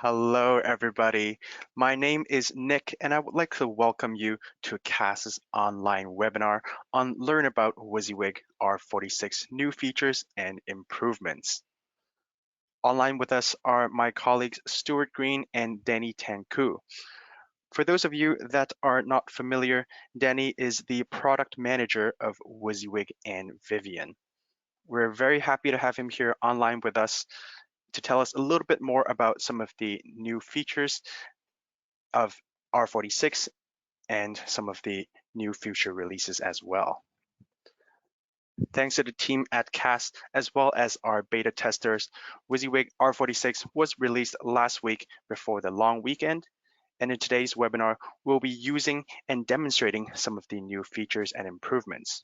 Hello, everybody. My name is Nick, and I would like to welcome you to CAS's online webinar on Learn About Wysiwyg R46 New Features and Improvements. Online with us are my colleagues Stuart Green and Danny Tanku. For those of you that are not familiar, Danny is the product manager of Wysiwyg and Vivian. We're very happy to have him here online with us to tell us a little bit more about some of the new features of R46 and some of the new future releases as well. Thanks to the team at CAS as well as our beta testers, Wysiwyg R46 was released last week before the long weekend, and in today's webinar, we'll be using and demonstrating some of the new features and improvements.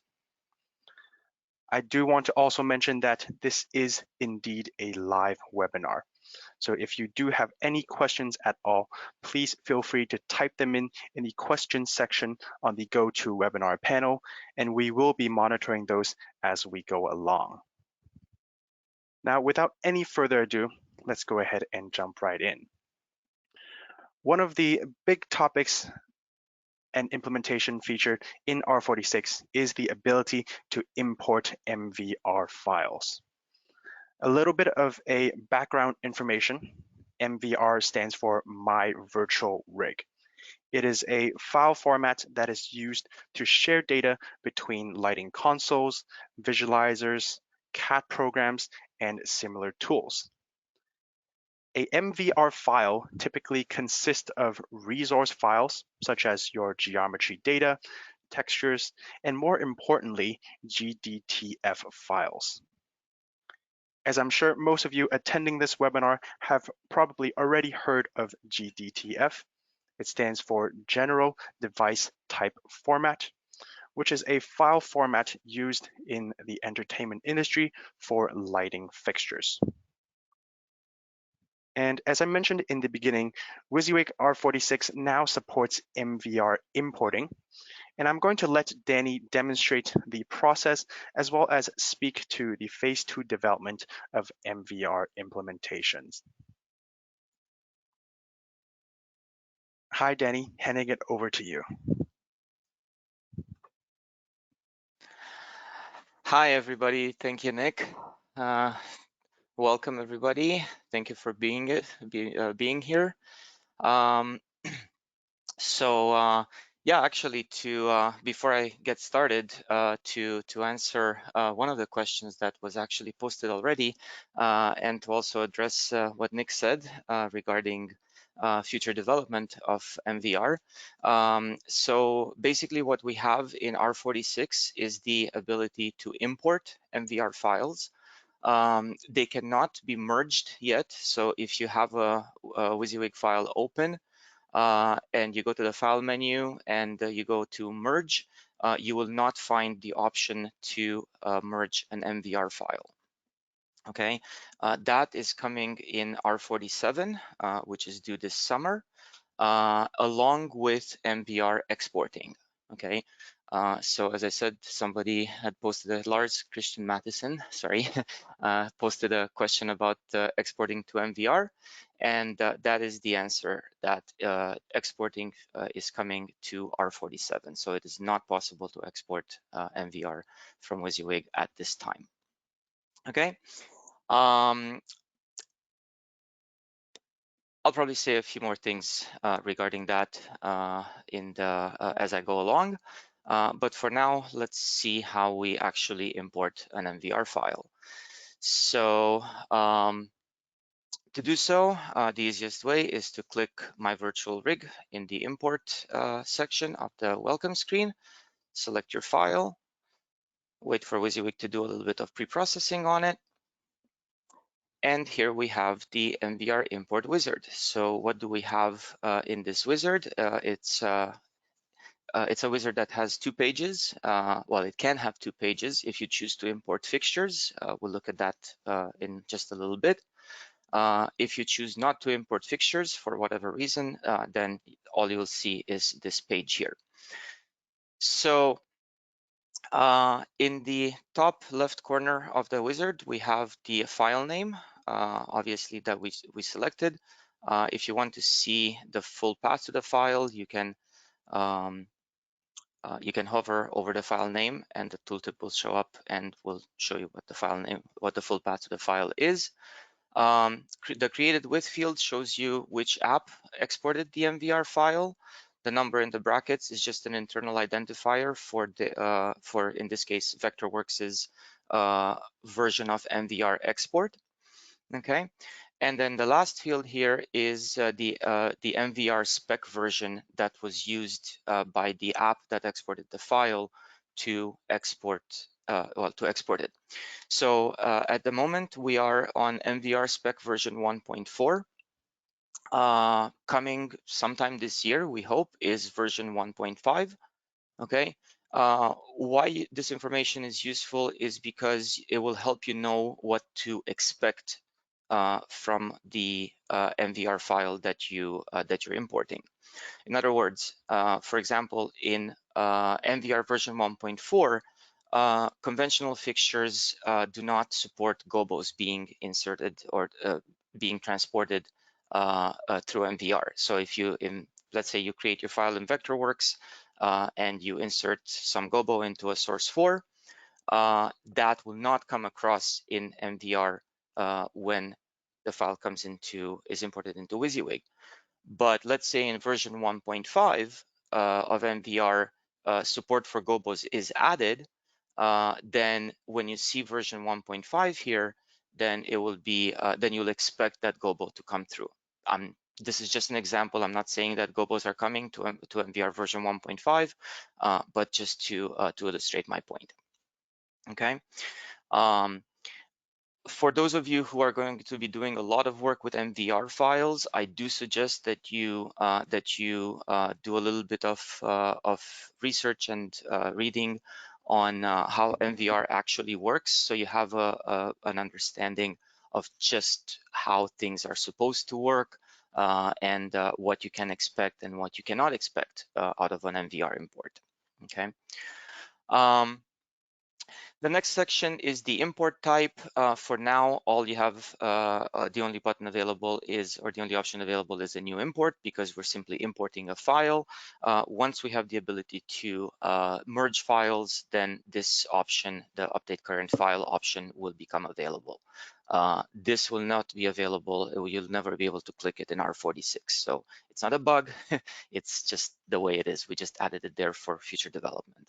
I do want to also mention that this is indeed a live webinar. So if you do have any questions at all, please feel free to type them in the questions section on the GoToWebinar panel, and we will be monitoring those as we go along. Now, without any further ado, let's go ahead and jump right in. One of the big topics and implementation featured in R46 is the ability to import Mvr files. A little bit of a background information. Mvr stands for My Virtual Rig. It is a file format that is used to share data between lighting consoles, visualizers, CAD programs, and similar tools. A Mvr file typically consists of resource files, such as your geometry data, textures, and more importantly, Gltf files. As I'm sure most of you attending this webinar have probably already heard of Gltf. It stands for General Device Type Format, which is a file format used in the entertainment industry for lighting fixtures. And as I mentioned in the beginning, Wysiwyg R46 now supports Mvr Importing, and I'm going to let Danny demonstrate the process as well as speak to the phase 2 development of Mvr implementations. Hi, Danny, handing it over to you. Hi, everybody. Thank you, Nick. Welcome, everybody. Thank you for being here. Yeah, actually, before I get started, to answer one of the questions that was actually posted already, and to also address what Nick said regarding future development of Mvr. So basically what we have in R46 is the ability to import Mvr files. They cannot be merged yet. So if you have a Wysiwyg file open and you go to the file menu and you go to merge, you will not find the option to merge an Mvr file. Okay, that is coming in R47, which is due this summer, along with Mvr exporting. Okay, so as I said, somebody had posted Christian Matheson, sorry, posted a question about exporting to Mvr, and that is the answer, that exporting is coming to R47. So it is not possible to export Mvr from Wysiwyg at this time. Okay. I'll probably say a few more things regarding that as I go along. But for now, let's see how we actually import an Mvr file. So to do so, the easiest way is to click My Virtual Rig in the Import section of the welcome screen, select your file, wait for Wysiwyg to do a little bit of pre-processing on it. And here we have the Mvr import wizard. So what do we have in this wizard? It's a wizard that has 2 pages. Well, it can have 2 pages if you choose to import fixtures. We'll look at that in just a little bit. If you choose not to import fixtures for whatever reason, then all you will see is this page here. So in the top left corner of the wizard, we have the file name, obviously that we selected. If you want to see the full path to the file, you can hover over the file name, and the tooltip will show up and will show you what the file name, what the full path to the file is. The created with field shows you which app exported the Mvr file. The number in the brackets is just an internal identifier for the in this case Vectorworks's version of Mvr export. Okay, and then the last field here is the Mvr spec version that was used by the app that exported the file to export it. So at the moment, we are on Mvr spec version 1.4. Coming sometime this year, we hope, is version 1.5. Okay. Why this information is useful is because it will help you know what to expect from the Mvr file that you're importing. In other words, for example, in Mvr version 1.4, conventional fixtures do not support gobos being inserted or being transported through Mvr. So if you, let's say you create your file in Vectorworks and you insert some gobo into a source 4, that will not come across in Mvr when the file is imported into Wysiwyg. But let's say in version 1.5 of Mvr, support for gobos is added, then when you see version 1.5 here, then it will be, then you'll expect that gobo to come through. This is just an example. I'm not saying that gobos are coming to Mvr version 1.5, but just to illustrate my point. Okay. For those of you who are going to be doing a lot of work with Mvr files, I do suggest that you do a little bit of research and reading on how Mvr actually works, so you have an understanding of just how things are supposed to work and what you can expect and what you cannot expect out of an Mvr import. Okay. The next section is the import type. For now, all you have, the only button available is, or the only option available is a new import, because we're simply importing a file. Once we have the ability to merge files, then this option, the update current file option, will become available. This will not be available. You'll never be able to click it in R46. So it's not a bug. It's just the way it is. We just added it there for future development.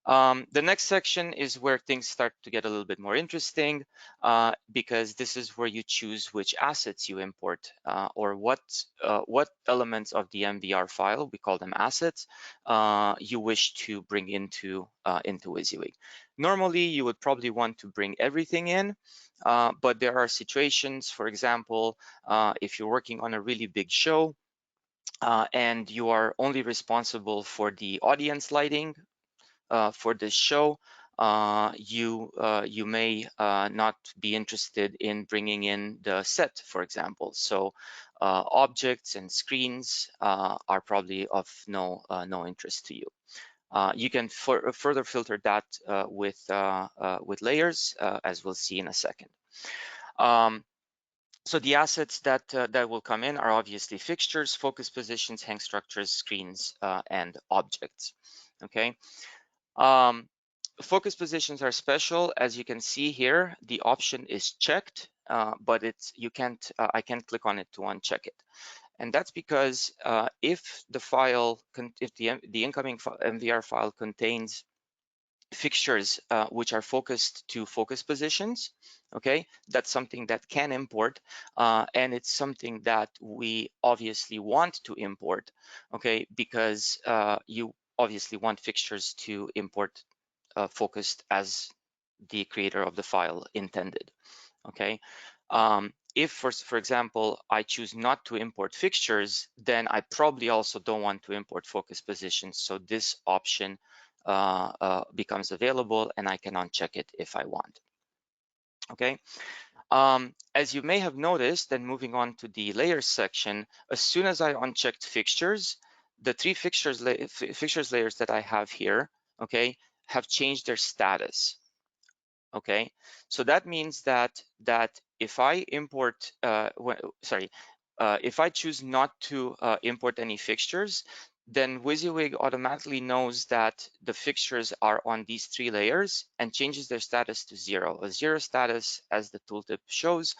The next section is where things start to get a little bit more interesting, because this is where you choose which assets you import, or what elements of the Mvr file, we call them assets, you wish to bring into Wysiwyg. Normally, you would probably want to bring everything in, but there are situations, for example, if you're working on a really big show, and you are only responsible for the audience lighting for this show, you may not be interested in bringing in the set, for example. So objects and screens are probably of no interest to you. You can further filter that with layers, as we'll see in a second. So the assets that will come in are obviously fixtures, focus positions, hang structures, screens, and objects. Okay. Focus positions are special. As you can see here, the option is checked, but I can't click on it to uncheck it. And that's because if the incoming Mvr file contains fixtures which are focused to focus positions, okay, that's something that can import, and it's something that we obviously want to import, okay, because you obviously want fixtures to import focused as the creator of the file intended. Okay. If, for example, I choose not to import fixtures, then I probably also don't want to import focus positions. So this option becomes available, and I can uncheck it if I want. Okay. As you may have noticed, then moving on to the layers section, as soon as I unchecked fixtures, the three fixtures layers that I have here, okay, have changed their status. Okay, so that means that if I import, if I choose not to import any fixtures, then Wysiwyg automatically knows that the fixtures are on these 3 layers and changes their status to 0. A 0 status, as the tooltip shows,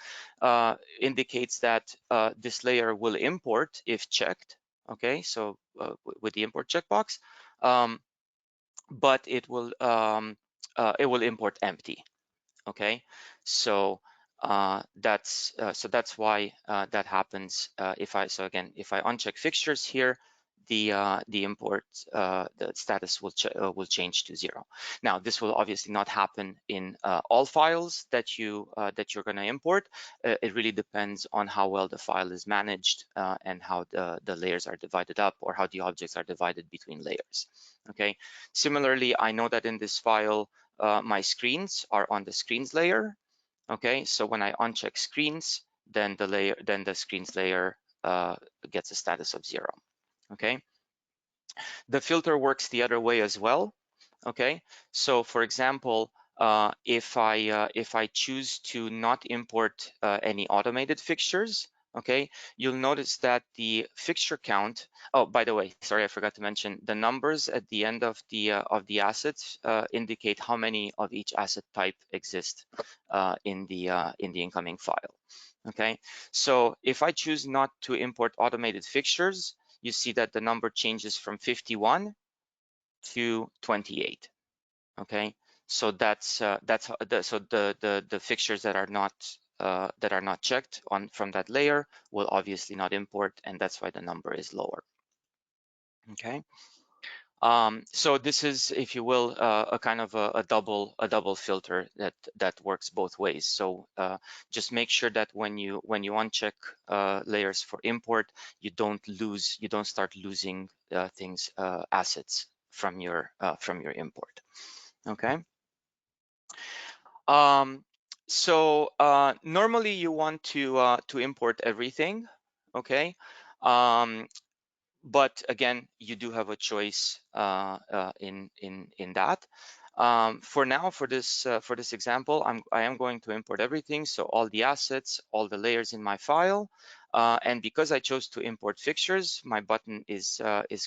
indicates that this layer will import if checked. Okay, so with the import checkbox, but it will import empty. Okay, so that's why that happens if I uncheck fixtures here, the import the status will change to 0. Now this will obviously not happen in all files that you're going to import. It really depends on how well the file is managed and how the layers are divided up, or how the objects are divided between layers. Okay, similarly, I know that in this file my screens are on the screens layer. Okay, so when I uncheck screens, then the screens layer gets a status of 0. Okay, the filter works the other way as well. Okay, so for example, if I choose to not import any automated fixtures, okay, you'll notice that the fixture count. Oh, by the way, sorry, I forgot to mention, the numbers at the end of the assets indicate how many of each asset type exist in the incoming file. Okay, so if I choose not to import automated fixtures, you see that the number changes from 51 to 28. Okay, so that's the fixtures that are not checked on from that layer will obviously not import, and that's why the number is lower. Okay, so this is, if you will, a kind of a double filter that works both ways. So just make sure that when you uncheck layers for import, you don't start losing assets from your import. Okay. So normally you want to import everything. Okay. But again, you do have a choice in that. For now, for this example, I am going to import everything, so all the assets, all the layers in my file, and because I chose to import fixtures, my button is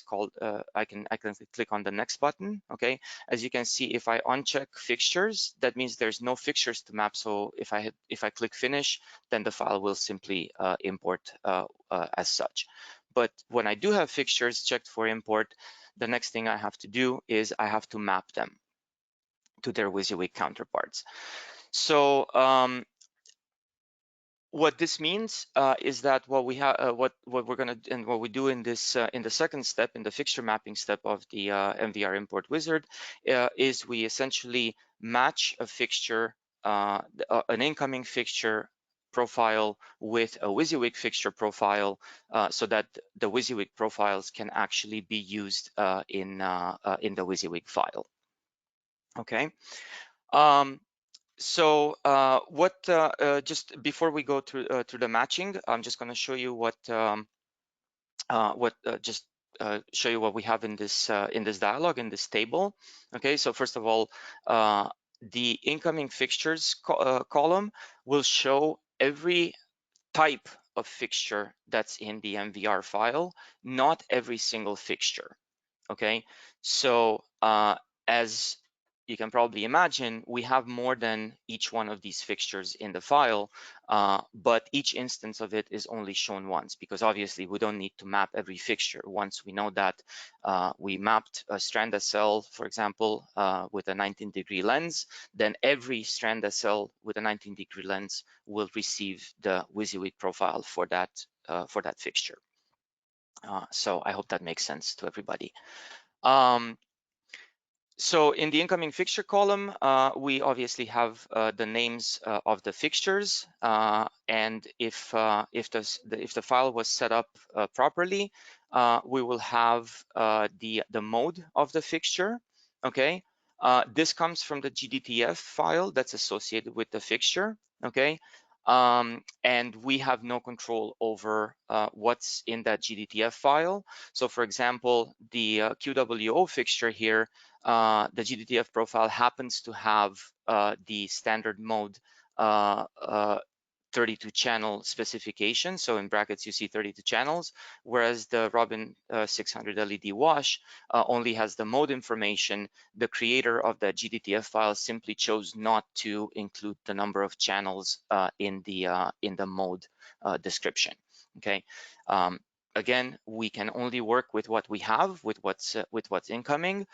called. I can click on the next button. Okay, as you can see, if I uncheck fixtures, that means there's no fixtures to map. So if I click finish, then the file will simply import as such. But when I do have fixtures checked for import, the next thing I have to do is I have to map them to their Wysiwyg counterparts. So what this means is that what we have, what we're gonna, and what we do in this in the second step, in the fixture mapping step of the Mvr import wizard, is we essentially match a fixture, an incoming fixture profile with a Wysiwyg fixture profile, so that the Wysiwyg profiles can actually be used in the Wysiwyg file. Okay. So just before we go to the matching, I'm just going to show you show you what we have in this dialog, in this table. Okay, so first of all, the incoming fixtures column will show every type of fixture that's in the Mvr file, not every single fixture. Okay, so as you can probably imagine, we have more than each one of these fixtures in the file, but each instance of it is only shown once, because obviously we don't need to map every fixture. Once we know that we mapped a strand SL, for example, with a 19-degree lens, then every strand SL with a 19-degree lens will receive the Wysiwyg profile for that fixture. So I hope that makes sense to everybody. So in the incoming fixture column, we obviously have the names of the fixtures, and if the file was set up properly, we will have the mode of the fixture. Okay, this comes from the GDTF file that's associated with the fixture. Okay, and we have no control over what's in that GDTF file. So for example, the QWO fixture here, the GDTF profile happens to have the standard mode 32 channel specification. So in brackets, you see 32 channels, whereas the Robin 600 LED wash only has the mode information. The creator of the GDTF file simply chose not to include the number of channels in the mode description. Okay. Again, we can only work with what we have, with what's incoming.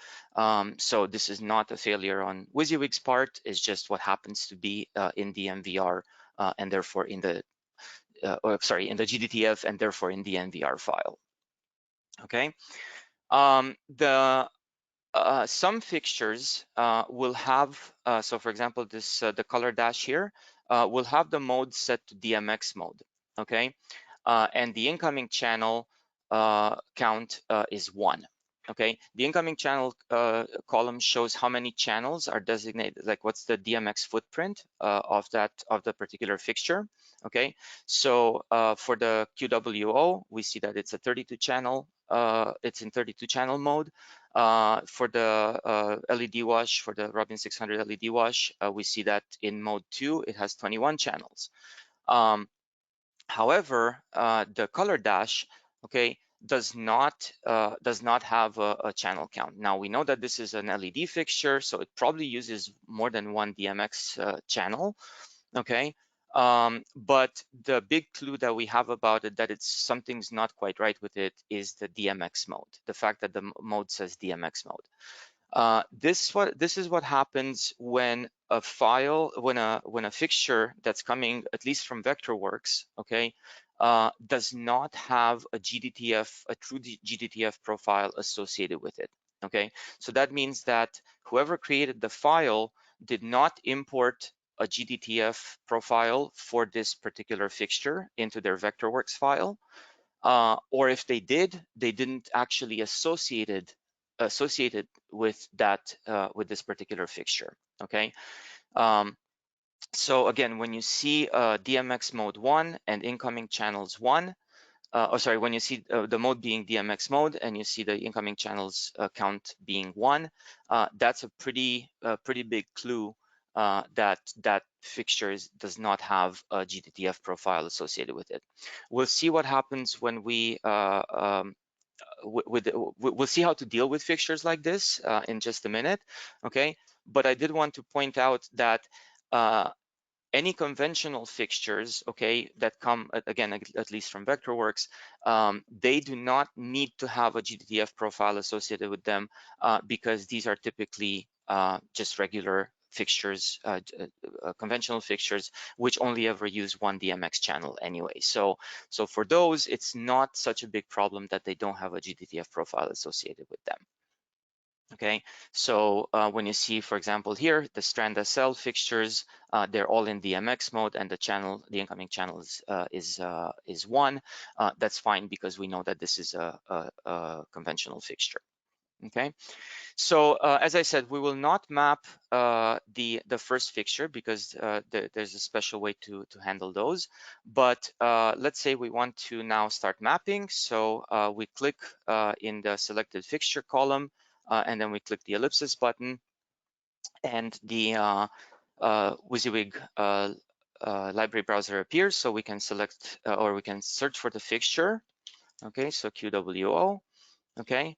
So this is not a failure on Wysiwyg's part. It's just what happens to be in the MVR and therefore in the in the GDTF and therefore in the Mvr file. Okay. Some fixtures will have, so for example, this the color dash here will have the mode set to Dmx mode. Okay. And the incoming channel count is 1. Okay, the incoming channel column shows how many channels are designated, like what's the Dmx footprint of the particular fixture. Okay, so for the QWO, we see that it's a 32 channel. It's in 32 channel mode. For the LED wash, for the Robin 600 LED wash, we see that in mode 2 it has 21 channels. However, the color dash, okay, does not have a channel count. Now we know that this is an LED fixture, so it probably uses more than one Dmx channel, okay. But the big clue that we have about it, that it's something's not quite right with it, is the Dmx mode. The fact that the mode says Dmx mode. This is what happens when a file, when a fixture that's coming at least from Vectorworks, okay, does not have a true GDTF profile associated with it. Okay, so that means that whoever created the file did not import a GDTF profile for this particular fixture into their Vectorworks file, or if they did, they didn't actually associate it with that with this particular fixture. Okay. So again, when you see Dmx mode 1 and incoming channels 1, when you see the mode being Dmx mode and you see the incoming channels count being 1, that's a pretty big clue that fixture does not have a GDTF profile associated with it. We'll see what happens when we we'll see how to deal with fixtures like this in just a minute, okay? But I did want to point out that any conventional fixtures, okay, that come, again, at least from Vectorworks, they do not need to have a GDTF profile associated with them because these are typically just regular fixtures, conventional fixtures, which only ever use one Dmx channel anyway. So for those, it's not such a big problem that they don't have a GDTF profile associated with them. Okay, so when you see, for example, here, the strand SL fixtures, they're all in Dmx mode, and the incoming channel is 1. That's fine because we know that this is a conventional fixture. Okay, so as I said, we will not map the first fixture because there's a special way to handle those. But let's say we want to now start mapping. So we click in the selected fixture column, and then we click the ellipsis button, and the Wysiwyg library browser appears. So we can select or we can search for the fixture. Okay, so QWO. Okay,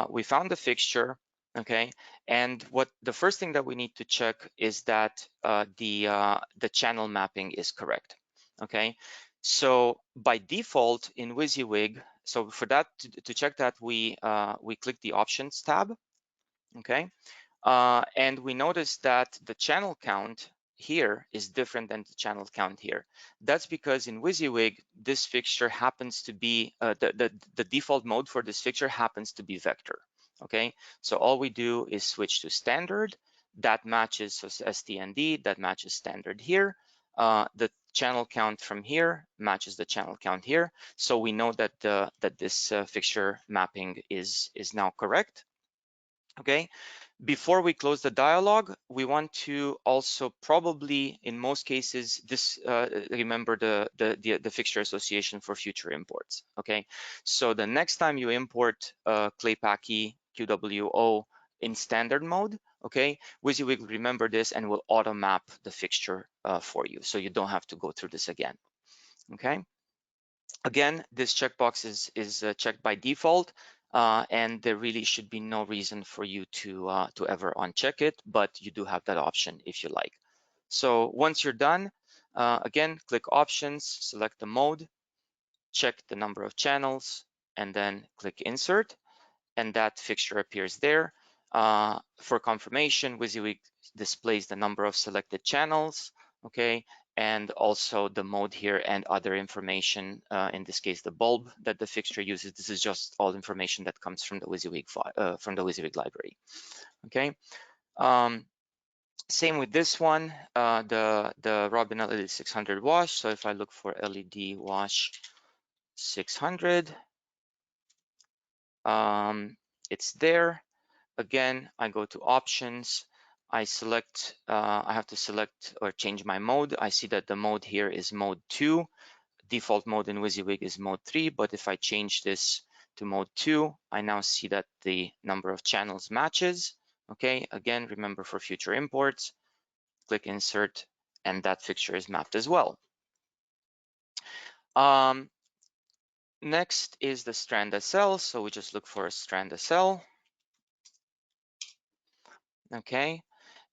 we found the fixture. Okay, and the first thing that we need to check is that the channel mapping is correct. Okay, so by default in Wysiwyg, so for that to check that, we click the Options tab. Okay, and we notice that the channel count here is different than the channel count here. That's because in Wysiwyg, this fixture happens to be, the default mode for this fixture happens to be vector. Okay, so all we do is switch to standard. That matches, so STND, that matches standard here. The channel count from here matches the channel count here. So we know that this fixture mapping is now correct. Okay, before we close the dialog, we want to also probably, in most cases, remember the fixture association for future imports. Okay, so the next time you import Claypaky QWO in standard mode, okay, Wysiwyg will remember this and will auto map the fixture for you, so you don't have to go through this again. Okay. Again, this checkbox is checked by default, and there really should be no reason for you to ever uncheck it, but you do have that option if you like. So once you're done, again, click Options, select the mode, check the number of channels, and then click Insert, and that fixture appears there. For confirmation, Wysiwyg displays the number of selected channels, okay, and also the mode here and other information, in this case, the bulb that the fixture uses. This is just all information that comes from the Wysiwyg file, from the Wysiwyg library, okay. Same with this one, the Robin LED 600 wash. So if I look for LED wash 600, it's there. Again, I go to options, I select, I have to select or change my mode. I see that the mode here is mode 2. Default mode in Wysiwyg is mode 3, but if I change this to mode 2, I now see that the number of channels matches. Okay, again, remember for future imports, click insert, and that fixture is mapped as well. Next is the strand SL, so we just look for a strand SL. Okay,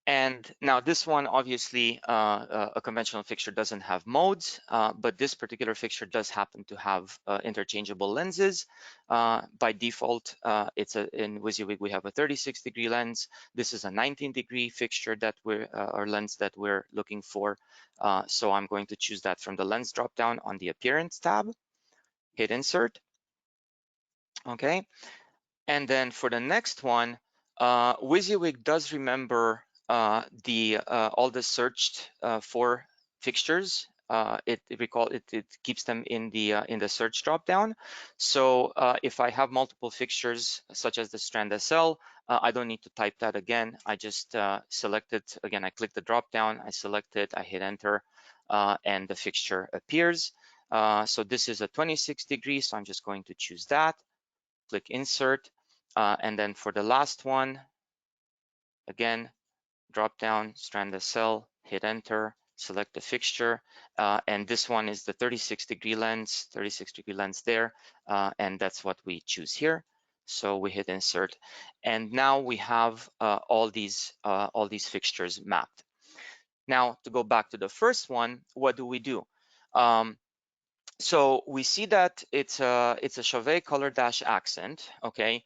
and now this one, obviously, a conventional fixture doesn't have modes, but this particular fixture does happen to have interchangeable lenses. By default, in Wysiwyg, we have a 36-degree lens. This is a 19-degree fixture that or lens that we're looking for. So I'm going to choose that from the lens dropdown on the Appearance tab, hit Insert. Okay, and then for the next one, Wysiwyg does remember all the searched for fixtures. It keeps them in the search dropdown. So if I have multiple fixtures, such as the strand SL, I don't need to type that again. I just select it again. I click the dropdown, I select it, I hit enter, and the fixture appears. So this is a 26 degree, so I'm just going to choose that. Click insert, and then for the last one, again, drop down, strand SL, hit enter, select the fixture, and this one is the 36-degree lens, 36-degree lens there, and that's what we choose here. So we hit insert, and now we have all these fixtures mapped. Now to go back to the first one, what do we do? So we see that it's a Chauvet color dash accent. Okay,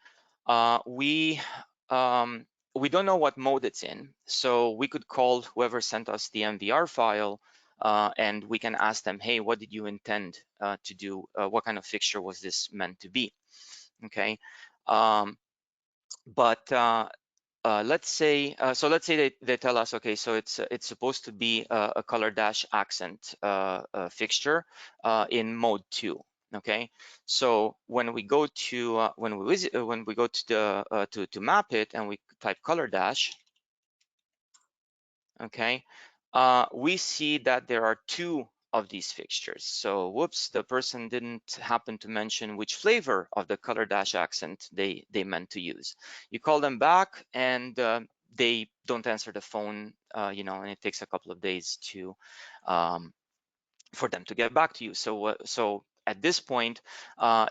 we don't know what mode it's in, so we could call whoever sent us the Mvr file, and we can ask them, hey, what did you intend to do? What kind of fixture was this meant to be? Okay, let's say they tell us, okay, so it's supposed to be a color dash accent fixture in mode 2. Okay, so when we go to to map it and we type color dash, okay, we see that there are 2 of these fixtures. So whoops, the person didn't happen to mention which flavor of the color dash accent they meant to use. You call them back and they don't answer the phone, you know, and it takes a couple of days to for them to get back to you. So at this point,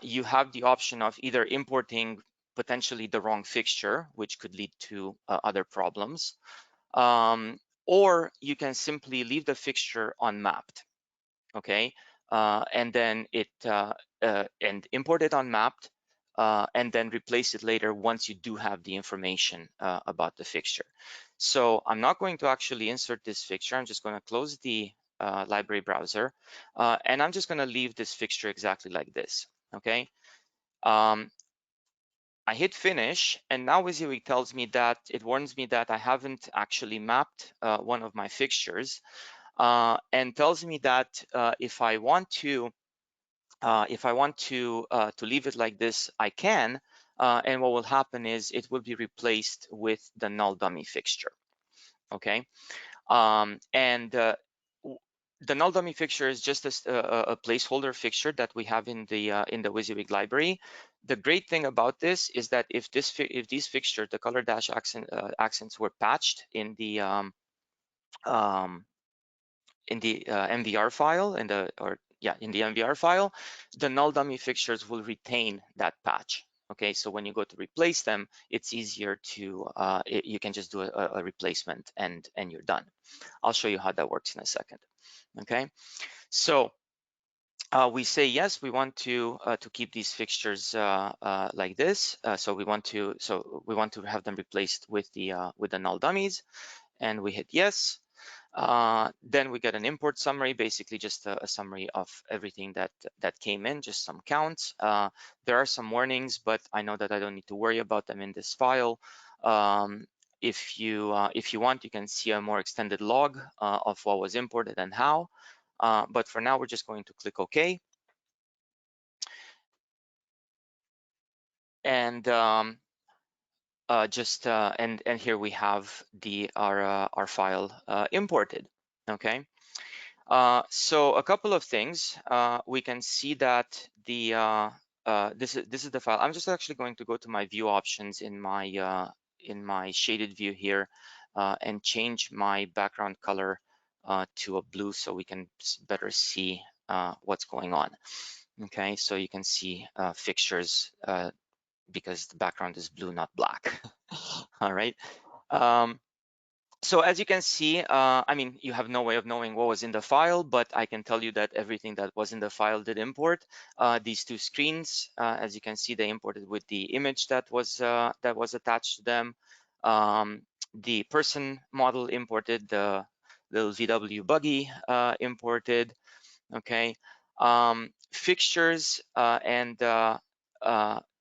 you have the option of either importing potentially the wrong fixture, which could lead to other problems, or you can simply leave the fixture unmapped, okay, and then and import it unmapped, and then replace it later once you do have the information about the fixture. So I'm not going to actually insert this fixture. I'm just going to close the library browser, and I'm just going to leave this fixture exactly like this, okay. I hit finish, and now Wysiwyg tells me that it warns me that I haven't actually mapped one of my fixtures, and tells me that if I want to leave it like this, I can, and what will happen is it will be replaced with the null dummy fixture. Okay, and the null dummy fixture is just a placeholder fixture that we have in the Wysiwyg library. The great thing about this is that if these fixtures, the color dash accents were patched in the Mvr file, in the Mvr file, the null dummy fixtures will retain that patch. Okay, so when you go to replace them, it's easier to you can just do a replacement and you're done. I'll show you how that works in a second. Okay, so we say yes, we want to keep these fixtures like this. So we want to have them replaced with the null dummies, and we hit yes. Then we get an import summary, basically just a summary of everything that came in, just some counts. There are some warnings, but I know that I don't need to worry about them in this file. If you want, you can see a more extended log of what was imported and how. But for now, we're just going to click OK. And and here we have our file imported. Okay. So a couple of things. We can see that the this is the file. I'm just actually going to go to my view options in my shaded view here and change my background color to a blue so we can better see what's going on. Okay, so you can see fixtures because the background is blue, not black. All right. So as you can see, I mean, you have no way of knowing what was in the file, but I can tell you that everything that was in the file did import. These two screens, as you can see, they imported with the image that was attached to them. The person model imported, the little VW buggy imported. Okay, fixtures and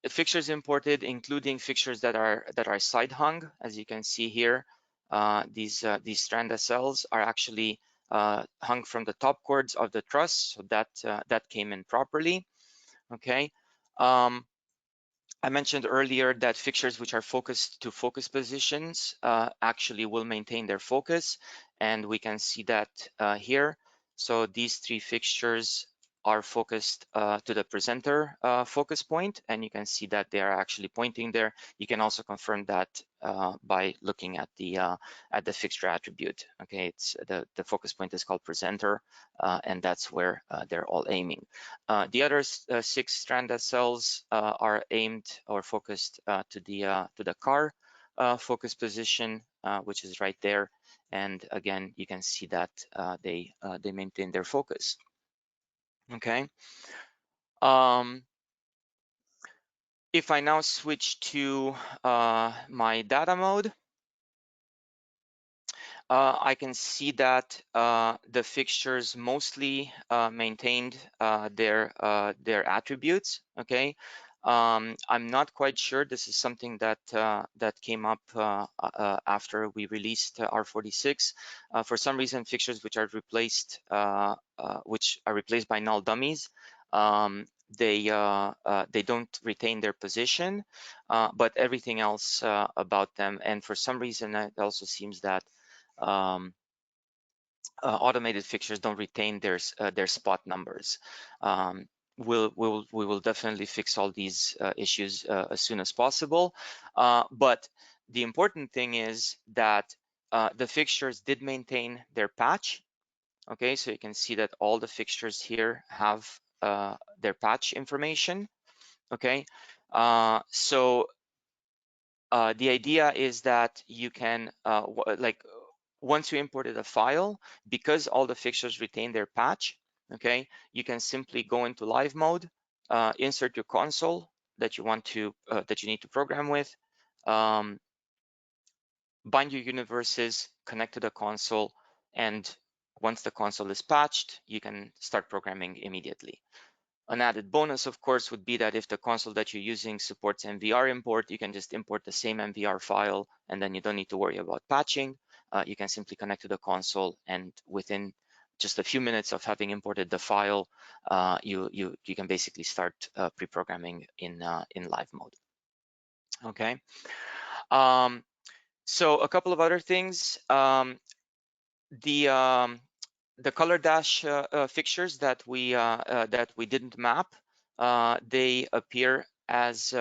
fixtures imported, including fixtures that are side hung, as you can see here. These strand cells are actually hung from the top cords of the truss, so that came in properly. Okay. I mentioned earlier that fixtures which are focused to focus positions actually will maintain their focus, and we can see that here. So these three fixtures are focused to the presenter focus point, and you can see that they are actually pointing there. You can also confirm that by looking at the fixture attribute. Okay, it's the focus point is called presenter, and that's where they're all aiming. The other 6 stranded cells are aimed or focused to the car focus position, which is right there. And again, you can see that they maintain their focus. Okay. If I now switch to my data mode, I can see that the fixtures mostly maintained their attributes. Okay, I'm not quite sure. This is something that came up after we released R46. For some reason, fixtures which are replaced by null dummies, they don't retain their position, but everything else about them. And for some reason, it also seems that automated fixtures don't retain their spot numbers. We will definitely fix all these issues as soon as possible. But the important thing is that the fixtures did maintain their patch. Okay, so you can see that all the fixtures here have their patch information. Okay, so the idea is that you can once you imported a file, because all the fixtures retain their patch, okay, you can simply go into live mode, insert your console that you need to program with, bind your universes, connect to the console, and once the console is patched, you can start programming immediately. An added bonus, of course, would be that if the console that you're using supports Mvr import, you can just import the same Mvr file, and then you don't need to worry about patching. You can simply connect to the console, and within just a few minutes of having imported the file, you can basically start pre-programming in live mode. Okay. So a couple of other things. the color dash fixtures that we didn't map, they appear as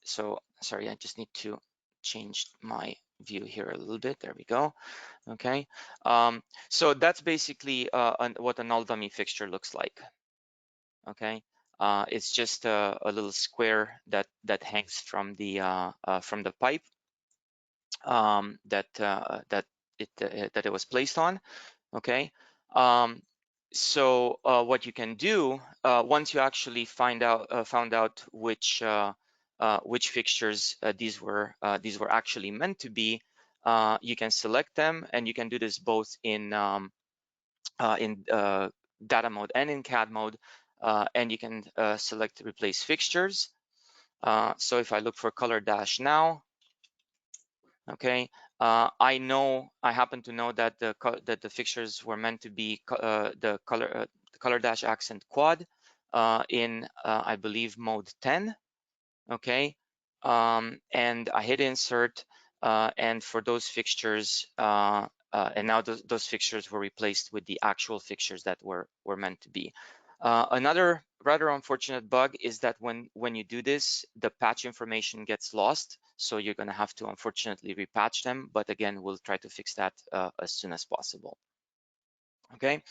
so sorry, I just need to change my view here a little bit. There we go. Okay, so that's basically what a null dummy fixture looks like. Okay, it's just a little square that hangs from the pipe that it was placed on. Okay, so what you can do once you actually found out which fixtures these were actually meant to be, you can select them, and you can do this both in data mode and in CAD mode, and you can select replace fixtures. So if I look for color dash now, okay, I happen to know that the fixtures were meant to be the color dash accent quad in I believe mode 10. Okay, and I hit insert, and for those fixtures, and now those fixtures were replaced with the actual fixtures that were meant to be. Another rather unfortunate bug is that when you do this, the patch information gets lost, so you're going to have to unfortunately repatch them. But again, we'll try to fix that as soon as possible. Okay.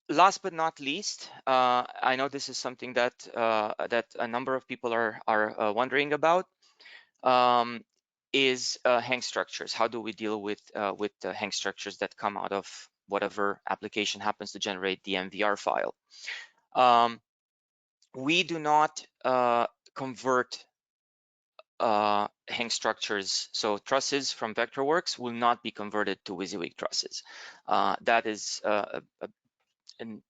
Last but not least, I know this is something that a number of people are wondering about, is hang structures. How do we deal with the hang structures that come out of whatever application happens to generate the Mvr file? We do not convert hang structures, so trusses from Vectorworks will not be converted to Wysiwyg trusses. That is an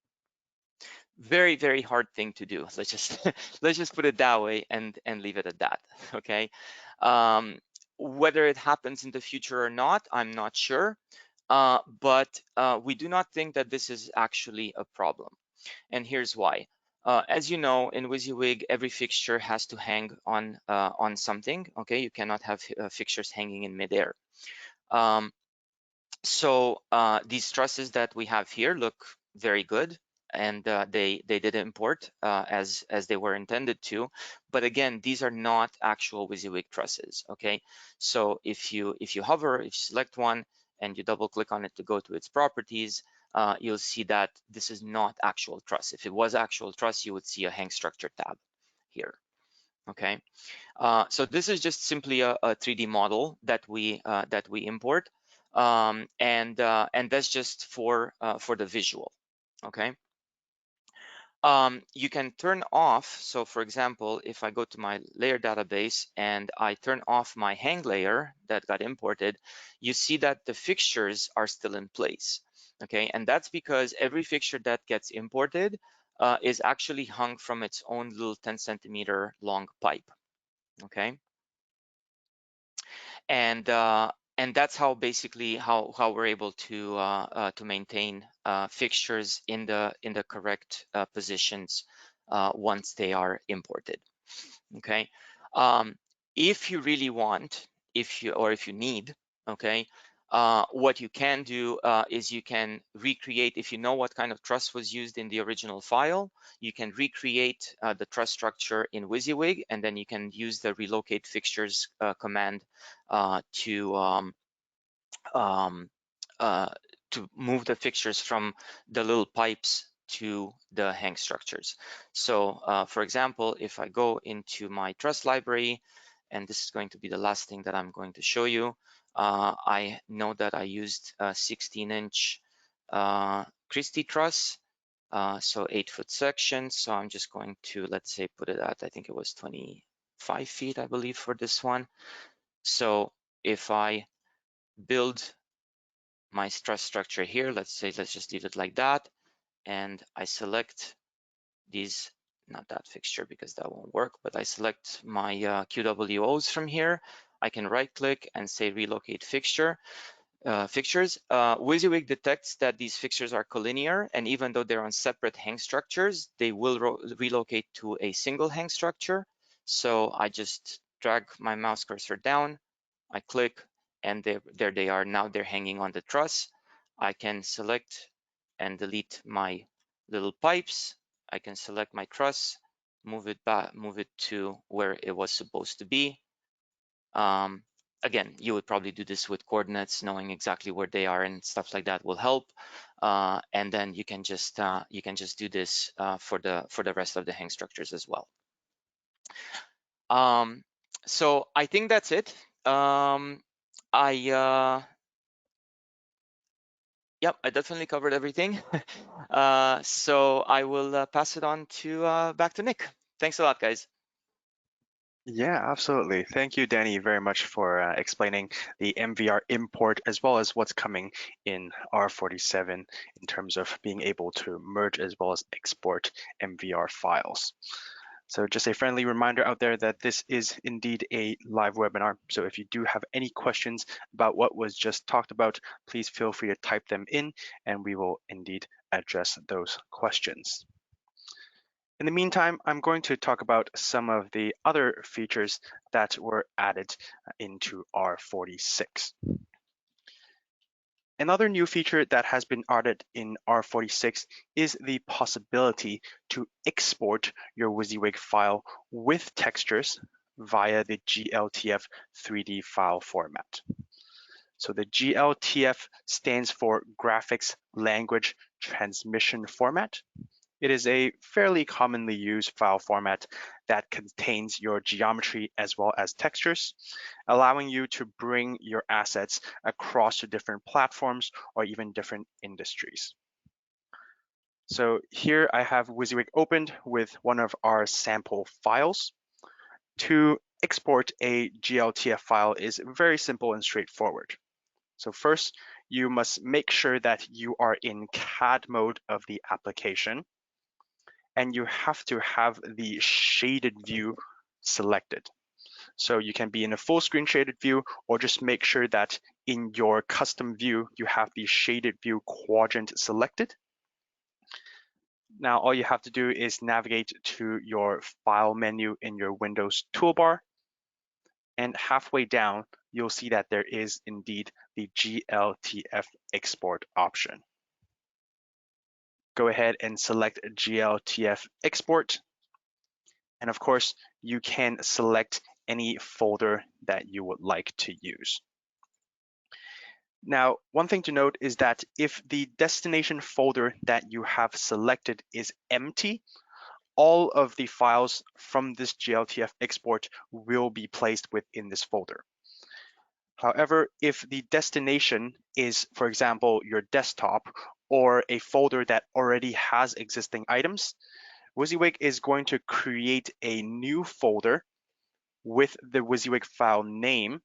very, very hard thing to do. Let's just let's just put it that way and leave it at that. Okay. Whether it happens in the future or not, I'm not sure. But we do not think that this is actually a problem. And here's why. As you know, in Wysiwyg, every fixture has to hang on something. Okay, you cannot have fixtures hanging in midair. So these trusses that we have here look very good, and they did import as they were intended to. But again, these are not actual Wysiwyg trusses. Okay, so if you hover, if you select one and you double click on it to go to its properties, you'll see that this is not actual truss. If it was actual truss, you would see a hang structure tab here. Okay, so this is just simply a 3D model that we import, and that's just for the visual. Okay. You can turn off. So for example, if I go to my layer database and I turn off my hang layer that got imported, you see that the fixtures are still in place. Okay, and that's because every fixture that gets imported is actually hung from its own little 10 centimeter long pipe. Okay, and that's how basically how we're able to maintain fixtures in the correct positions once they are imported. Okay, if you really want, if you need, okay, what you can do is you can recreate, if you know what kind of truss was used in the original file, you can recreate the truss structure in Wysiwyg, and then you can use the relocate fixtures command to move the fixtures from the little pipes to the hang structures. So for example, if I go into my truss library, and this is going to be the last thing that I'm going to show you, I know that I used a 16-inch Christie truss, so 8-foot section. So I'm just going to, let's say, put it at, I think it was 25 feet, I believe, for this one. So if I build my truss structure here, let's just leave it like that, and I select these, not that fixture because that won't work, but I select my QWOs from here. I can right click and say relocate fixtures. Wysiwyg detects that these fixtures are collinear, and even though they're on separate hang structures, they will relocate to a single hang structure. So I just drag my mouse cursor down, I click, and there they are. Now they're hanging on the truss. I can select and delete my little pipes. I can select my truss, move it back, move it to where it was supposed to be. Again, you would probably do this with coordinates, knowing exactly where they are and stuff like that will help. And then you can just do this for the rest of the hang structures as well. So I think that's it. Yep, I definitely covered everything. So I will pass it on to back to Nick. Thanks a lot, guys. Yeah, absolutely. Thank you, Danny, very much for explaining the MVR import as well as what's coming in R47 in terms of being able to merge as well as export MVR files. So just a friendly reminder out there that this is indeed a live webinar. So if you do have any questions about what was just talked about, please feel free to type them in and we will indeed address those questions. In the meantime, I'm going to talk about some of the other features that were added into R46. Another new feature that has been added in R46 is the possibility to export your Wysiwyg file with textures via the Gltf 3D file format. So the Gltf stands for Graphics Language Transmission Format. It is a fairly commonly used file format that contains your geometry as well as textures, allowing you to bring your assets across to different platforms or even different industries. So here I have Wysiwyg opened with one of our sample files. To export a Gltf file is very simple and straightforward. So first, you must make sure that you are in CAD mode of the application, and you have to have the shaded view selected. So you can be in a full screen shaded view, or just make sure that in your custom view, you have the shaded view quadrant selected. Now, all you have to do is navigate to your file menu in your Windows toolbar, and halfway down, you'll see that there is indeed the Gltf Export option. Go ahead and select Gltf Export. And of course, you can select any folder that you would like to use. Now, one thing to note is that if the destination folder that you have selected is empty, all of the files from this Gltf export will be placed within this folder. However, if the destination is, for example, your desktop or a folder that already has existing items, Wysiwyg is going to create a new folder with the Wysiwyg file name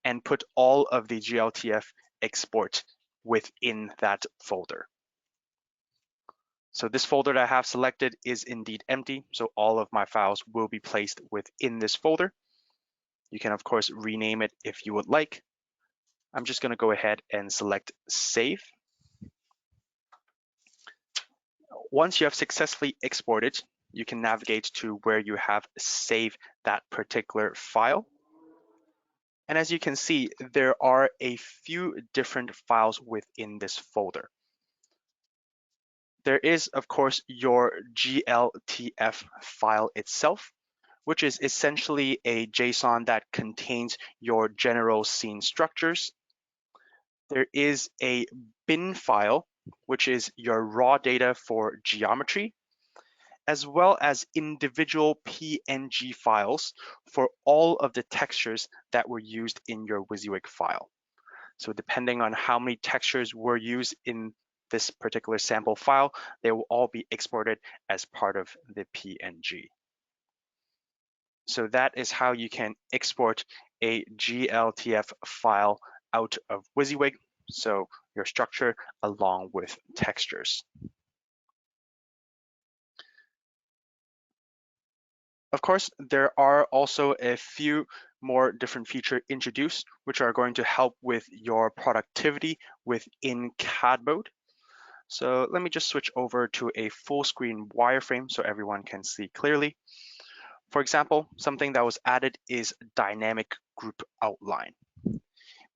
and put all of the Gltf export within that folder. So this folder that I have selected is indeed empty, so all of my files will be placed within this folder. You can of course rename it if you would like. I'm just going to go ahead and select Save. Once you have successfully exported, you can navigate to where you have saved that particular file. And as you can see, there are a few different files within this folder. There is, of course, your Gltf file itself, which is essentially a JSON that contains your general scene structures. There is a bin file, which is your raw data for geometry, as well as individual PNG files for all of the textures that were used in your Wysiwyg file. So depending on how many textures were used in this particular sample file, they will all be exported as part of the PNG. So that is how you can export a Gltf file out of Wysiwyg, so your structure along with textures. Of course, there are also a few more different features introduced, which are going to help with your productivity within CAD mode. So let me just switch over to a full screen wireframe so everyone can see clearly. For example, something that was added is dynamic group outline.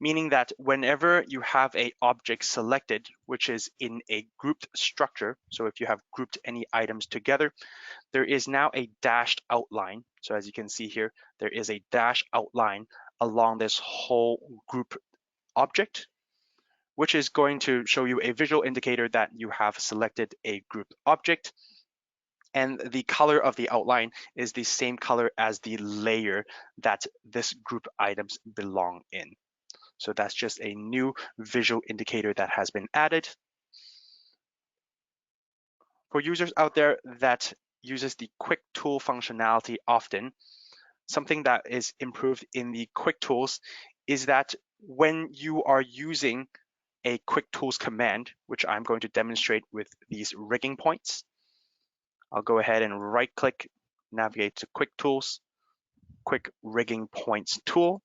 meaning that whenever you have an object selected, which is in a grouped structure, so if you have grouped any items together, there is now a dashed outline. So as you can see here, there is a dashed outline along this whole group object, which is going to show you a visual indicator that you have selected a group object. And the color of the outline is the same color as the layer that this group items belong in. So that's just a new visual indicator that has been added. For users out there that uses the quick tool functionality often, something that is improved in the quick tools is that when you are using a quick tools command, which I'm going to demonstrate with these rigging points, I'll go ahead and right click, navigate to quick tools, quick rigging points tool,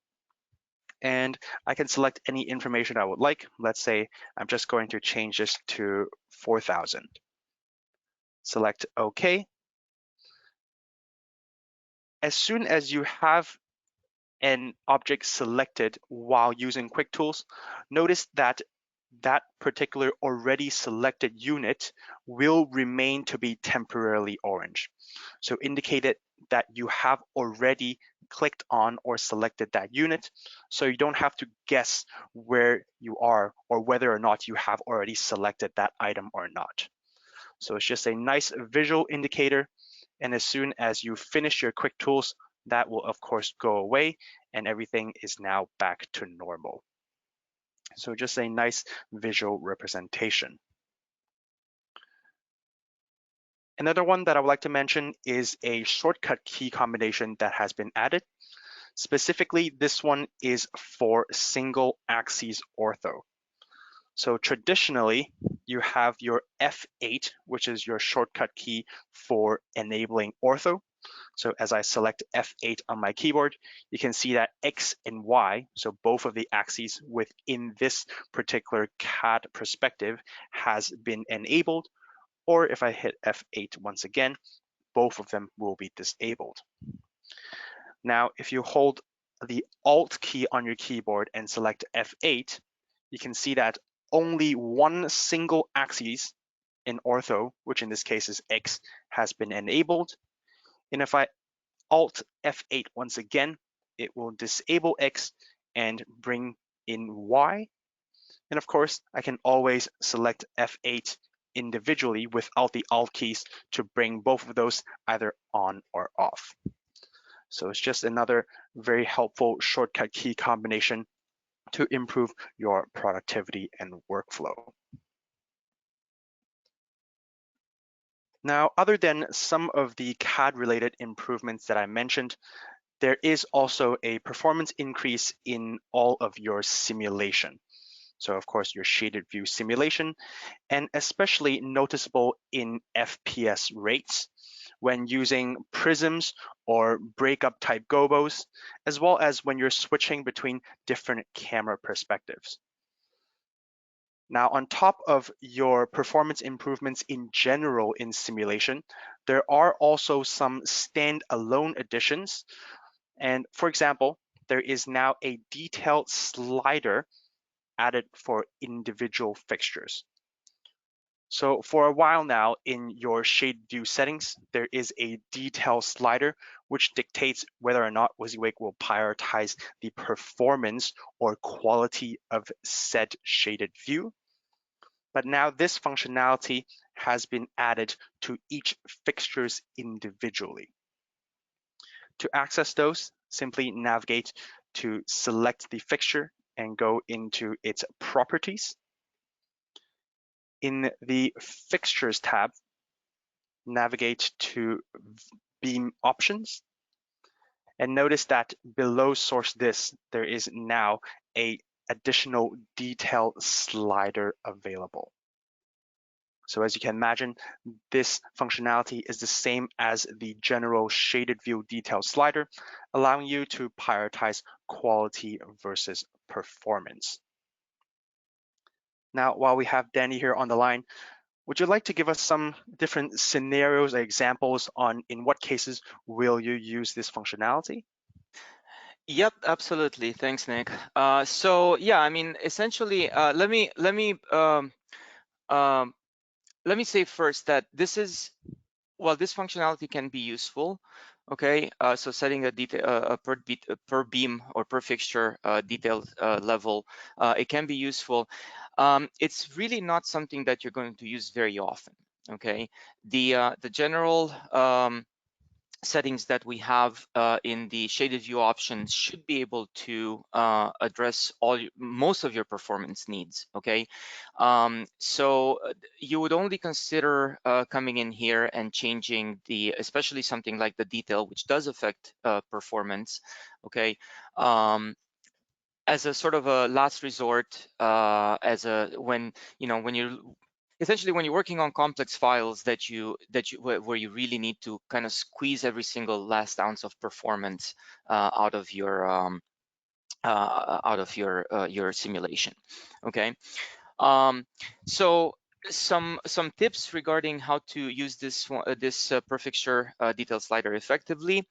and I can select any information I would like. Let's say I'm just going to change this to 4,000. Select OK. As soon as you have an object selected while using quick tools, notice that that particular already selected unit will remain to be temporarily orange. So indicated that you have already clicked on or selected that unit, so you don't have to guess where you are or whether or not you have already selected that item or not. So it's just a nice visual indicator, and as soon as you finish your quick tools, that will of course go away and everything is now back to normal. So just a nice visual representation. Another one that I would like to mention is a shortcut key combination that has been added. Specifically, this one is for single axis ortho. So traditionally, you have your F8, which is your shortcut key for enabling ortho. So as I select F8 on my keyboard, you can see that X and Y, so both of the axes within this particular CAD perspective, has been enabled. Or if I hit F8 once again, both of them will be disabled. Now, if you hold the Alt key on your keyboard and select F8, you can see that only one single axis in ortho, which in this case is X, has been enabled. And if I Alt F8 once again, it will disable X and bring in Y. And of course, I can always select F8 individually without the Alt keys to bring both of those either on or off. So it's just another very helpful shortcut key combination to improve your productivity and workflow. Now, other than some of the CAD-related improvements that I mentioned, there is also a performance increase in all of your simulation. So of course, your shaded view simulation, and especially noticeable in FPS rates when using prisms or breakup type gobos, as well as when you're switching between different camera perspectives. Now, on top of your performance improvements in general in simulation, there are also some standalone additions. And for example, there is now a detail slider added for individual fixtures. So for a while now in your shade view settings, there is a detail slider which dictates whether or not Wysiwyg will prioritize the performance or quality of said shaded view. But now this functionality has been added to each fixtures individually. To access those, simply navigate to select the fixture and go into its properties. In the Fixtures tab, navigate to Beam Options, and notice that below Source This, there is now an additional detail slider available. So as you can imagine, this functionality is the same as the general shaded view detail slider, allowing you to prioritize quality versus performance. Now, while we have Danny here on the line, would you like to give us some different scenarios or examples on in what cases will you use this functionality? Yep, absolutely. Thanks, Nick. So yeah, I mean, essentially, um, let me say first that this functionality can be useful. Okay, so setting a detail per beam or per fixture detail level, it can be useful. It's really not something that you're going to use very often. Okay, the general settings that we have in the shaded view options should be able to address most of your performance needs. Okay, so you would only consider coming in here and changing especially something like the detail, which does affect performance. Okay, as a sort of a last resort, when you essentially when you're working on complex files where you really need to kind of squeeze every single last ounce of performance out of your simulation. Okay, um, so some tips regarding how to use this prefixure detail slider effectively.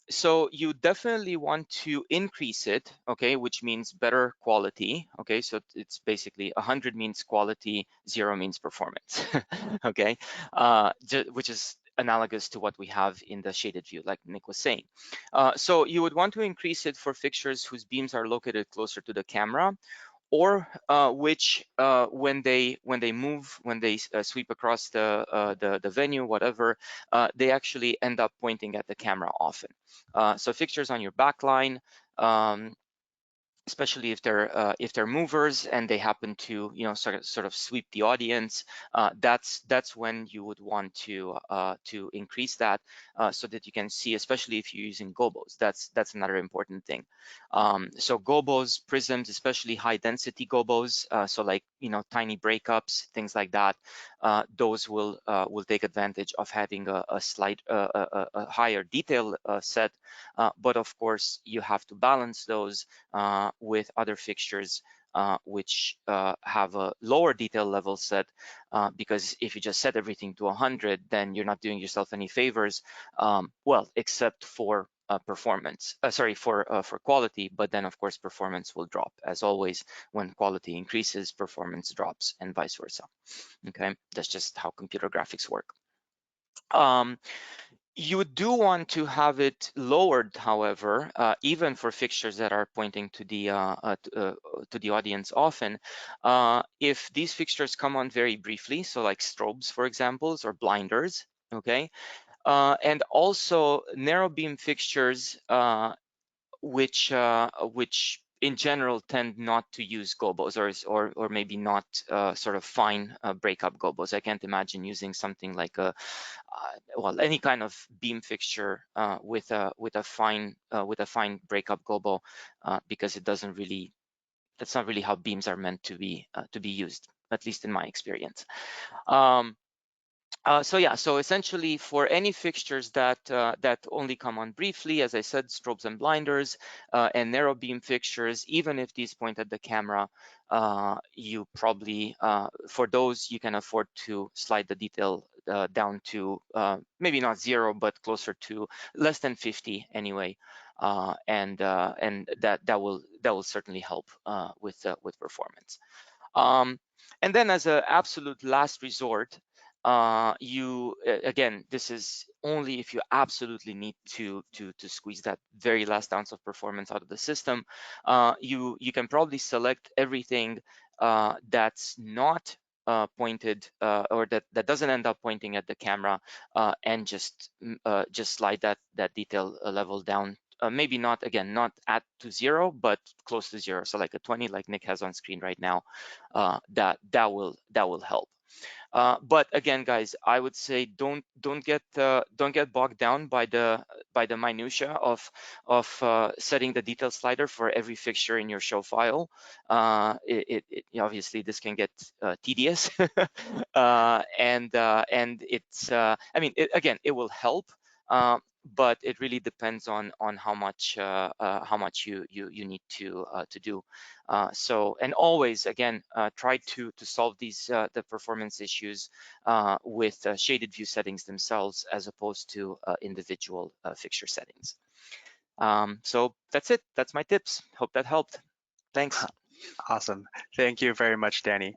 So you definitely want to increase it, okay, which means better quality. Okay, so it's basically 100 means quality, 0 means performance. Okay, which is analogous to what we have in the shaded view, like Nick was saying. So you would want to increase it for fixtures whose beams are located closer to the camera, or which when they sweep across the venue, whatever, they actually end up pointing at the camera often. So fixtures on your backline, um, especially if they're movers and they happen to sort of sweep the audience, that's when you would want to increase that so that you can see, especially if you're using gobos. That's another important thing. So gobos, prisms, especially high density gobos, so like tiny breakups, things like that, those will take advantage of having a higher detail set, but of course you have to balance those with other fixtures which have a lower detail level set, because if you just set everything to 100, then you're not doing yourself any favors, well, except for for quality, but then of course performance will drop. As always, when quality increases, performance drops, and vice versa. Okay, that's just how computer graphics work. You do want to have it lowered, however, even for fixtures that are pointing to the audience often. If these fixtures come on very briefly, so like strobes, for example, or blinders, okay, and also narrow beam fixtures, which in general tend not to use gobos, or maybe not sort of fine breakup gobos. I can't imagine using something like well, any kind of beam fixture with a fine breakup gobo, because that's not really how beams are meant to be used, at least in my experience. So yeah, so essentially for any fixtures that only come on briefly, as I said, strobes and blinders, and narrow beam fixtures, even if these point at the camera, you probably, for those, you can afford to slide the detail down to maybe not 0, but closer to less than 50 anyway, and that will certainly help with performance. And then as an absolute last resort, again, this is only if you absolutely need to squeeze that very last ounce of performance out of the system. You can probably select everything that's not pointed, or that doesn't end up pointing at the camera, and just slide that detail level down. Maybe not at to 0, but close to 0. So like a 20, like Nick has on screen right now. That will help. But again, guys, I would say don't get bogged down by the minutia of setting the detail slider for every fixture in your show file. Obviously this can get tedious, and it's I mean, again, it will help. But it really depends on how much you need to do. And always, again, try to solve these the performance issues with shaded view settings themselves, as opposed to individual fixture settings. So that's it. That's my tips. Hope that helped. Thanks. Awesome. Thank you very much, Danny.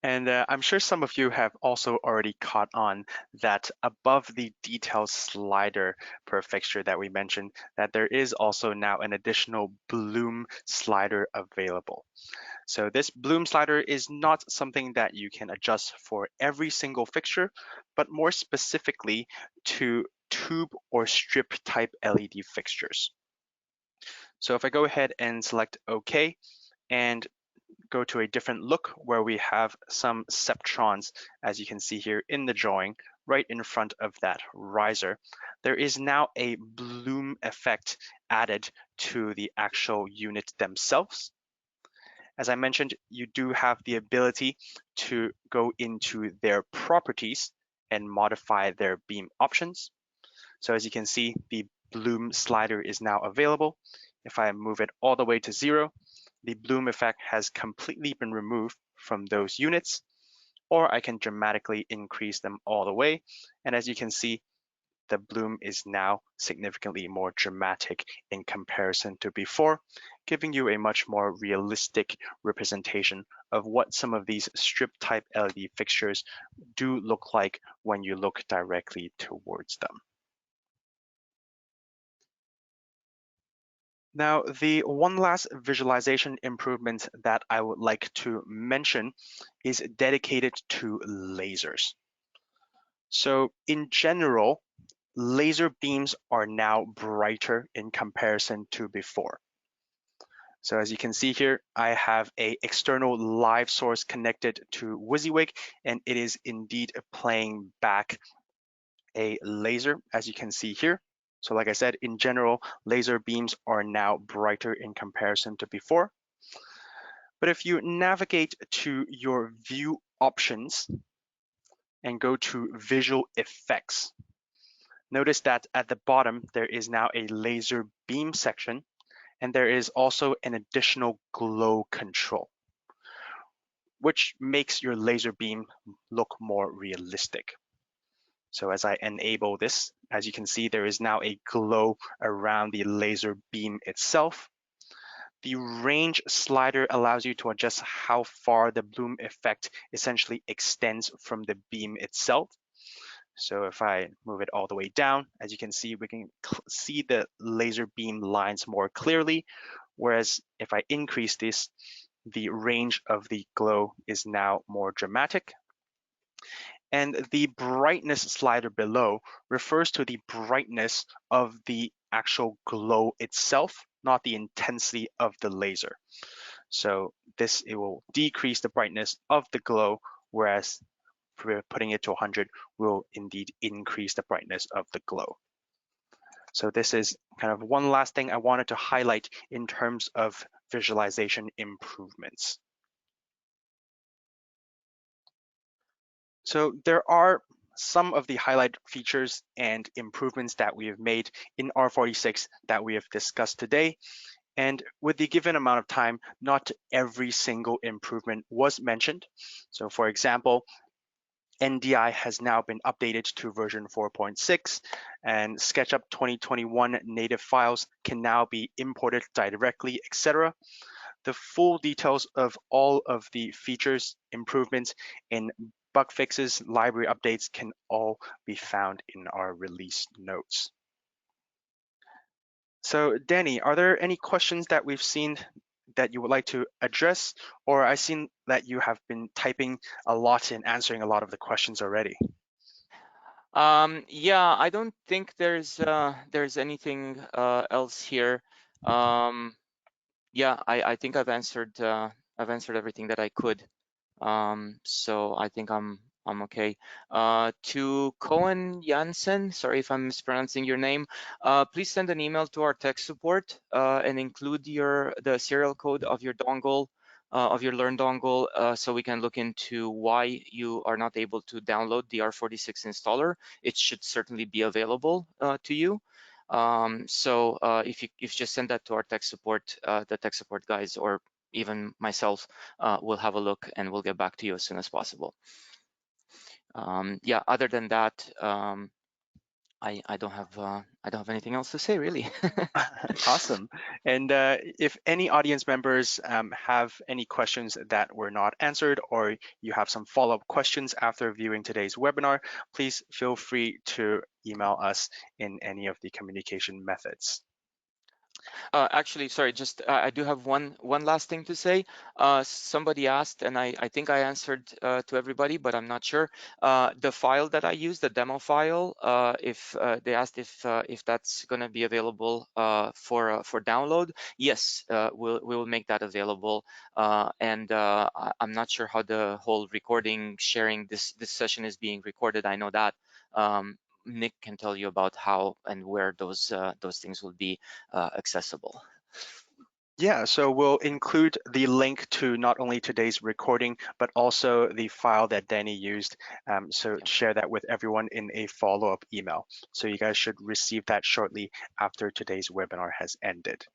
And I'm sure some of you have also already caught on that above the detail slider per fixture that we mentioned, that there is also now an additional bloom slider available. So this bloom slider is not something that you can adjust for every single fixture, but more specifically to tube or strip type LED fixtures. So if I go ahead and select OK and go to a different look where we have some septrons, as you can see here in the drawing, right in front of that riser, there is now a bloom effect added to the actual unit themselves. As I mentioned, you do have the ability to go into their properties and modify their beam options. So as you can see, the bloom slider is now available. If I move it all the way to 0, the bloom effect has completely been removed from those units, or I can dramatically increase them all the way. And as you can see, the bloom is now significantly more dramatic in comparison to before, giving you a much more realistic representation of what some of these strip type LED fixtures do look like when you look directly towards them. Now, the one last visualization improvement that I would like to mention is dedicated to lasers. So in general, laser beams are now brighter in comparison to before. So as you can see here, I have an external live source connected to Wysiwyg, and it is indeed playing back a laser, as you can see here. So like I said, in general, laser beams are now brighter in comparison to before. But if you navigate to your view options and go to visual effects, notice that at the bottom, there is now a laser beam section, and there is also an additional glow control, which makes your laser beam look more realistic. So as I enable this, as you can see, there is now a glow around the laser beam itself. The range slider allows you to adjust how far the bloom effect essentially extends from the beam itself. So if I move it all the way down, as you can see, we can see the laser beam lines more clearly. Whereas if I increase this, the range of the glow is now more dramatic. And the brightness slider below refers to the brightness of the actual glow itself, not the intensity of the laser. So it will decrease the brightness of the glow, whereas putting it to 100 will indeed increase the brightness of the glow. So this is kind of one last thing I wanted to highlight in terms of visualization improvements. So there are some of the highlight features and improvements that we have made in R46 that we have discussed today. And with the given amount of time, not every single improvement was mentioned. So for example, NDI has now been updated to version 4.6, and SketchUp 2021 native files can now be imported directly, etc. The full details of all of the features, improvements, and bug fixes, library updates can all be found in our release notes. So Danny, are there any questions that we've seen that you would like to address? Or I've seen that you have been typing a lot and answering a lot of the questions already. Yeah, I don't think there's anything else here. Yeah, I think I've answered everything that I could. So I think I'm okay. To Cohen Jansen, sorry if I'm mispronouncing your name, please send an email to our tech support and include the serial code of your dongle, of your Learn dongle, so we can look into why you are not able to download the R46 installer. It should certainly be available to you. So if you just send that to our tech support, the tech support guys, or even myself, will have a look and we'll get back to you as soon as possible. Yeah, other than that, I don't have I don't have anything else to say, really. Awesome. And if any audience members have any questions that were not answered, or you have some follow-up questions after viewing today's webinar, please feel free to email us in any of the communication methods. Actually, sorry, just I do have one last thing to say. Somebody asked, and I think I answered to everybody, but I'm not sure. The file that I use, the demo file, if they asked if that's going to be available for download, yes, we will make that available. And I'm not sure how the whole recording sharing this session is being recorded. I know that. Nick can tell you about how and where those things will be accessible. Yeah, so we'll include the link to not only today's recording, but also the file that Danny used. So share that with everyone in a follow-up email. So you guys should receive that shortly after today's webinar has ended.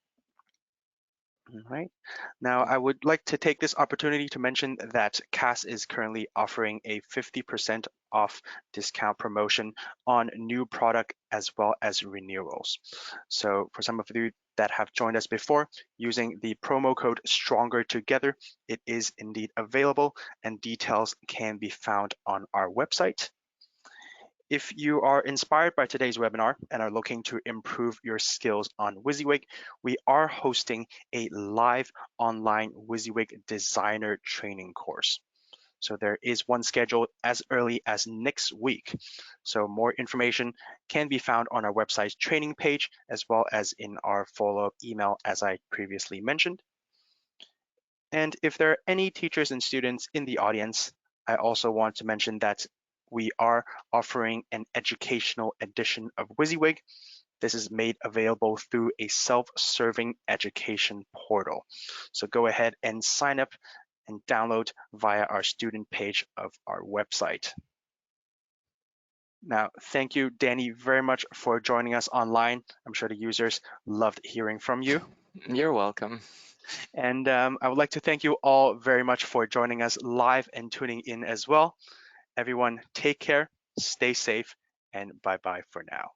All right. Now, I would like to take this opportunity to mention that CAS is currently offering a 50% off discount promotion on new product as well as renewals. So for some of you that have joined us before, using the promo code Stronger Together, it is indeed available, and details can be found on our website. If you are inspired by today's webinar and are looking to improve your skills on Wysiwyg, we are hosting a live online Wysiwyg designer training course. So there is one scheduled as early as next week. So more information can be found on our website's training page, as well as in our follow-up email, as I previously mentioned. And if there are any teachers and students in the audience, I also want to mention that we are offering an educational edition of Wysiwyg. This is made available through a self-serving education portal. So go ahead and sign up and download via our student page of our website. Now, thank you, Danny, very much for joining us online. I'm sure the users loved hearing from you. You're welcome. And I would like to thank you all very much for joining us live and tuning in as well. Everyone, take care, stay safe, and bye-bye for now.